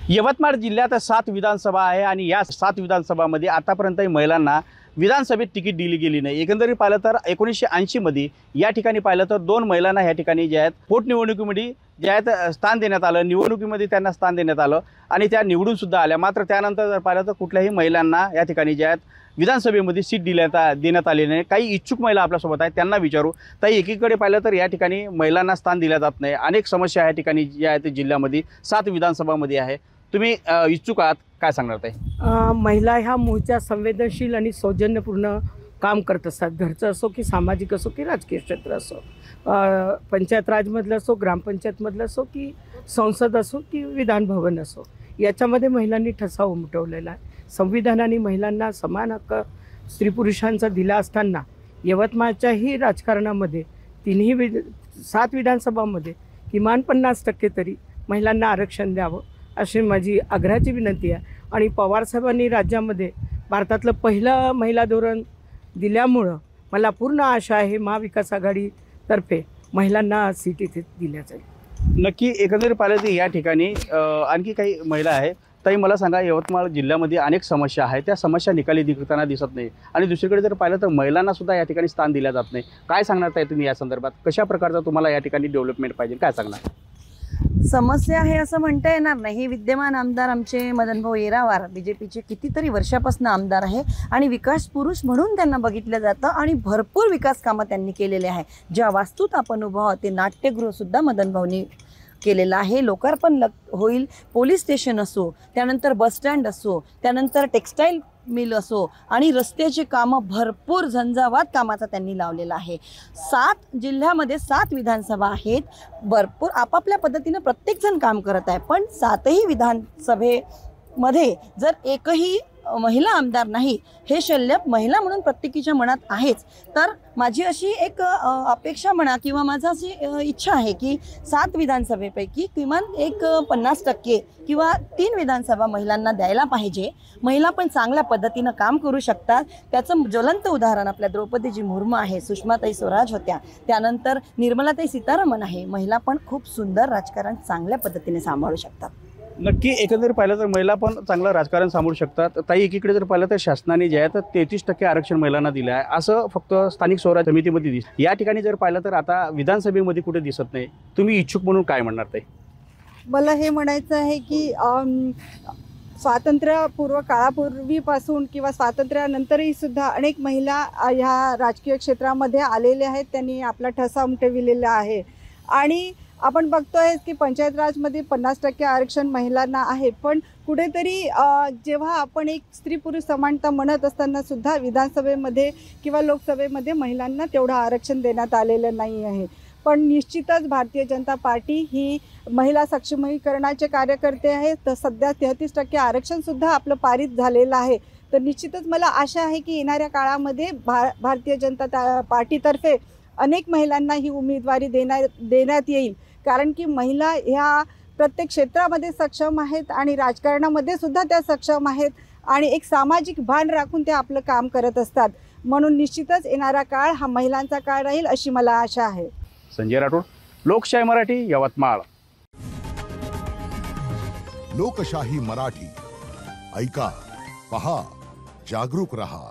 यवतमाळ जिल्ह्यात 7 विधानसभा आहे आणि या 7 विधानसभामध्ये आतापर्यंत महिलांना विधानसभेत तिकीट दिली गेली नाही। एकंदरीत पाहिलं तर 1980 मध्ये या ठिकाणी पाहिलं तर 2 महिलांना या ठिकाणी जे आहेत पोटनिवडणुकीमध्ये जे आहेत स्थान देण्यात आलं, निवडणुकीमध्ये त्यांना स्थान देण्यात आलं आणि त्या निवडून सुद्धा आल्या। मात्र त्यानंतर जर पाहिलं तर कुठल्याही महिलांना या ठिकाणी जे आहेत विधानसभेमध्ये सीट देण्यात आली नाही। काही इच्छुक महिला आपल्यासोबत आहेत, त्यांना विचारू। ताई, एकीकडे पाहिलं तर या ठिकाणी महिलांना स्थान दिले जात नाही, अनेक समस्या या ठिकाणी ज्या आहेत जिल्ह्यामध्ये 7 विधानसभामध्ये आहे। तुम्ही इच्छुक आहात, काय सांगणार ताई? महिला ह्या मूळच्या संवेदनशील आणि सौजन्यपूर्ण काम करत असतात। घरचं असो की सामाजिक असो की राजकीय क्षेत्र असो, पंचायत राजमधलं असो, ग्रामपंचायतमधलं असो की संसद असो की विधान भवन असो, याच्यामध्ये महिलांनी ठसा उमटवलेला आहे। संविधानाने महिलांना समान हक्क स्त्री पुरुषांचा दिला असताना यवतमाळच्याही राजकारणामध्ये 7 विधानसभामध्ये किमान 50% तरी महिलांना आरक्षण द्यावं अशी माझी आग्रहाची विनंती आहे। आणि पवारसाहेबांनी राज्यामध्ये भारतातलं पहिलं महिला धोरण दिल्यामुळं मला पूर्ण आशा आहे महाविकास आघाडीतर्फे महिलांना सीट इथे दिल्या जाईल। नक्की एकंदरीत पाहिलं तर या ठिकाणी आणखी काही महिला आहे। ताई, मला सांगा, यवतमाळ जिल्ह्यामध्ये अनेक समस्या आहेत, त्या समस्या निकाली निघताना दिसत नाही आणि दुसरीकडे जर पाहिलं तर महिलांना सुद्धा या ठिकाणी स्थान दिलं जात नाही। काय सांगणार ताई तुम्ही या संदर्भात? कशा प्रकारचं तुम्हाला या ठिकाणी डेव्हलपमेंट पाहिजे, काय सांगणार? समस्या आहे असं म्हणता येणार नाही। हे विद्यमान आमदार आमचे मदनभाऊ येरावार बीजेपीचे कितीतरी वर्षापासून आमदार आहे आणि विकास पुरुष म्हणून त्यांना बघितलं जातं आणि भरपूर विकास कामं त्यांनी केलेले आहे। ज्या वास्तूत आपण उभं आहोत ते नाट्यगृह सुद्धा मदनभाऊनी केलेलं आहे। लोकार्पण होईल, पोलीस स्टेशन असो, त्यानंतर बसस्टँड असो, त्यानंतर टेक्स्टाईल मिल असो आणि रस्त्याची कामं भरपूर झंझावात कामाचा त्यांनी लावलेला आहे। 7 जिल्ह्यामध्ये 7 विधानसभा आहेत, भरपूर आपापल्या पद्धतीनं प्रत्येकजण काम करत आहे। पण 7ही विधानसभेमध्ये जर एकही महिला आमदार नाही, हे शल्य महिला म्हणून प्रत्येकीच्या मनात आहेच। तर माझी अशी एक अपेक्षा म्हणा किंवा माझा अशी इच्छा आहे की 7 विधानसभेपैकी किमान एक 50% किंवा 3 विधानसभा महिलांना द्यायला पाहिजे। महिला पण चांगल्या पद्धतीनं काम करू शकतात। त्याचं ज्वलंत उदाहरण आपल्या द्रौपदीजी मुर्मू आहे, सुषमाताई स्वराज होत्या, त्यानंतर निर्मलाताई सीतारामन आहे। महिला पण खूप सुंदर राजकारण चांगल्या पद्धतीने सांभाळू शकतात। नक्की एकंदरीत पाहिलं तर महिला पण चांगलं राजकारण सांभाळू शकतात। ताई, एकीकडे जर पाहिलं तर शासनाने जे आहे तर 33% आरक्षण महिलांना दिलं आहे, असं फक्त स्थानिक स्वराज्य समितीमध्ये दिसतं। या ठिकाणी जर पाहिलं तर आता विधानसभेमध्ये कुठे दिसत नाही। तुम्ही इच्छुक म्हणून काय म्हणणार ताई? मला हे म्हणायचं आहे की स्वातंत्र्यपूर्व काळापूर्वीपासून किंवा स्वातंत्र्यानंतरही सुद्धा अनेक महिला ह्या राजकीय क्षेत्रामध्ये आलेल्या आहेत, त्यांनी आपला ठसा उमटविलेला आहे। आणि आपण बघतोय की पंचायत राजमध्ये 50% आरक्षण महिलांना आहे, पण कुठेतरी जेव्हा आपण एक स्त्री पुरुष समानता म्हणत असताना सुद्धा विधानसभेमध्ये किंवा लोकसभेमध्ये महिलांना तेवढं आरक्षण देण्यात आलेलं नाही आहे। पण निश्चितच भारतीय जनता पार्टी ही महिला सक्षमीकरणाचे कार्यकर्ते आहेत। तर सध्या 33% आरक्षणसुद्धा आपलं पारित झालेलं आहे। तर निश्चितच मला आशा आहे की येणाऱ्या काळामध्ये भारतीय जनता पार्टीतर्फे अनेक महिलांना ही उमेदवारी देण्यात येईल, कारण की महिला ह्या प्रत्येक क्षेत्रामध्ये सक्षम आहेत आणि राजकारणामध्ये सुद्धा त्या सक्षम आहेत आणि एक सामाजिक भान राखून ते आपलं काम करत असतात। म्हणून निश्चितच येणारा काळ हा महिलांचा काळ राहील अशी मला आशा आहे। संजय राठोड, लोकशाही मराठी, यवतमाळ। लोकशाही मराठी, ऐका, पहा, जागरूक रहा।